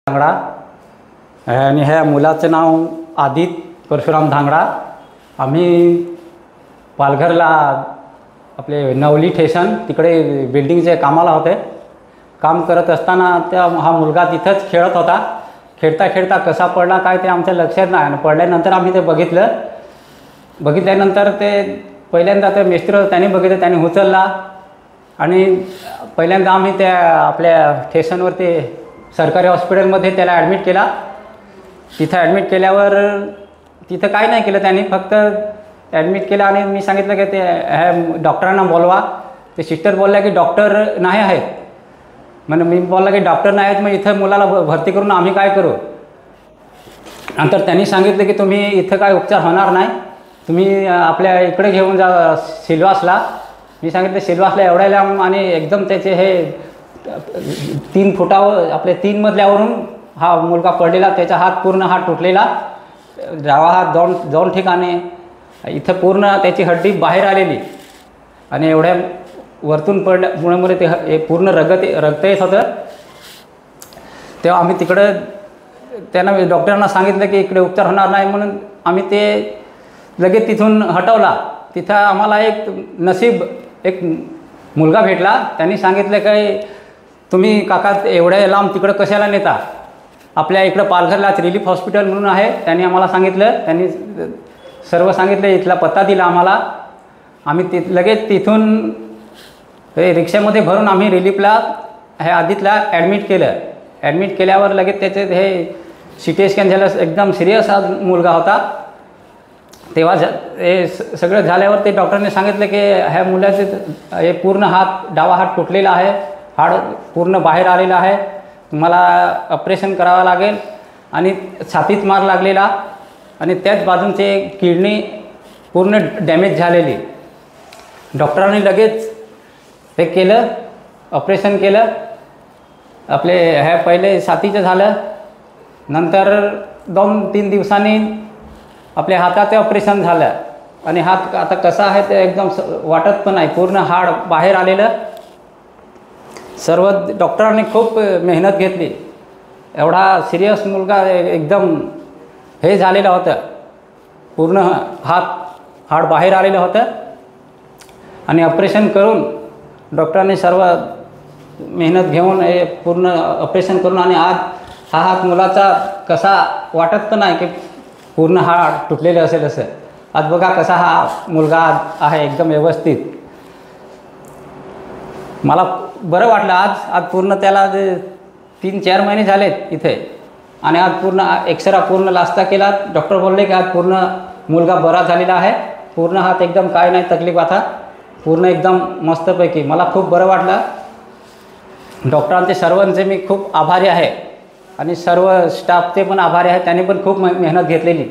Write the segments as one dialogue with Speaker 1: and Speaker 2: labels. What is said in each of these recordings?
Speaker 1: धांगडा आणि ह्या मुलाचं नाव आदित्य परशुराम धांगडा। आम्ही पालघरला आपले नवली स्टेशन तिकडे बिल्डिंगचे कामाला होते। काम करत असताना हा मुलगा तिथंच खेळत होता। खेळता खेळता कसा पडला काय ते आमच्या लक्षात नाही। पडल्यानंतर आम्ही ते बघितल्यानंतर ते पहिल्यांदा ते मिस्टर त्यांनी बघितलं, त्यांनी उचलला आणि पहिल्यांदा आम्ही त्या आपल्या स्टेशनवरती सरकारी हॉस्पिटलमध्ये त्याला ॲडमिट केला। तिथं ॲडमिट केल्यावर तिथं काय नाही केलं त्यांनी, फक्त ॲडमिट केलं आणि मी सांगितलं की ते ह्या डॉक्टरांना बोलवा। ते सिस्टर बोलल्या की डॉक्टर नाही आहेत। म्हणजे मी बोलला की डॉक्टर नाही आहेत, मग इथं मुलाला भरती करून आम्ही काय करू। नंतर त्यांनी सांगितलं की तुम्ही इथं काय उपचार होणार नाही, तुम्ही आपल्या इकडे घेऊन जा सिल्वासला। मी सांगितलं सिल्वासला एवढ्या लांब आणि एकदम त्याचे हे 3 फुटावर आपले 3 मजल्यावरून हा मुलगा पडलेला, त्याचा हात पूर्ण हात तुटलेला, डावा हात दोन ठिकाणी इथं पूर्ण त्याची हड्डी बाहेर आलेली आणि एवढ्या वरतून पडल्यामुळे ते पूर्ण रक्त येत होतं। तेव्हा आम्ही तिकडं त्यांना डॉक्टरांना सांगितलं की इकडे उपचार होणार नाही म्हणून आम्ही ते लगेच तिथून हटवला। तिथं आम्हाला एक मुलगा भेटला। त्यांनी सांगितलं की तुम्ही काका एवढ्या लांब तिकडं कशाला नेता, आपल्या इकडं पालघरलाच रिलीफ हॉस्पिटल म्हणून आहे। त्यांनी आम्हाला सांगितलं, त्यांनी सर्व सांगितलं, इथला पत्ता दिला आम्हाला। आम्ही लगेच तिथून रिक्षामध्ये भरून आम्ही रिलीफला हे आदित्यला ॲडमिट केलं। ॲडमिट केल्यावर लगेच त्याचे हे CT स्कॅन झालं, एकदम सिरियस हा मुलगा होता। तेव्हा हे सगळं झाल्यावर ते डॉक्टरने सांगितलं की ह्या मुलाचे हे पूर्ण डावा हात तुटलेला आहे, हाड पूर्ण बाहेर आलेला आहे, तुम्हाला ऑपरेशन करावं लागेल आणि छातीत मार लागलेला आणि त्याच बाजूचे किडनी पूर्ण डॅमेज झालेली। डॉक्टरांनी लगेच ते केलं, ऑपरेशन केलं। आपले ह्या पहिले छातीचं झालं, नंतर 2-3 दिवसांनी आपल्या हाताचं ऑपरेशन झालं आणि हात आता कसा आहे ते एकदम वाटत पण नाही, पूर्ण हाड बाहेर आलेलं। सर्व डॉक्टरांनी खूप मेहनत घेतली। एवढा सिरियस मुलगा एकदम हे झालेलं होतं, पूर्ण हाड बाहेर आलेलं होतं आणि ऑपरेशन करून डॉक्टरांनी सर्व मेहनत घेऊन हे पूर्ण ऑपरेशन करून आणि आज हा हात मुलाचा कसा वाटत पण नाही की पूर्ण हाड तुटलेलं असेल असं। आज बघा कसा हा मुलगा आहे, एकदम व्यवस्थित। मला बरं वाटलं आज पूर्ण त्याला 3-4 महिने झालेत इथे आणि आज पूर्ण एक्सरा पूर्ण लास्ता केला। डॉक्टर बोलले की आज पूर्ण मुलगा बरा झालेला आहे, पूर्ण हात एकदम काय नाही तकलीफ, आता पूर्ण एकदम मस्तपैकी। मला खूप बरं वाटलं। डॉक्टरांचे सर्वांचे मी खूप आभारी आहे आणि सर्व स्टाफचे पण आभारी आहे, त्यांनी पण खूप मेहनत घेतलेली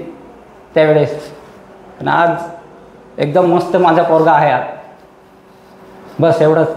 Speaker 1: त्यावेळेस आणि आज एकदम मस्त माझा पोरगा आहे आज। बस एवढंच।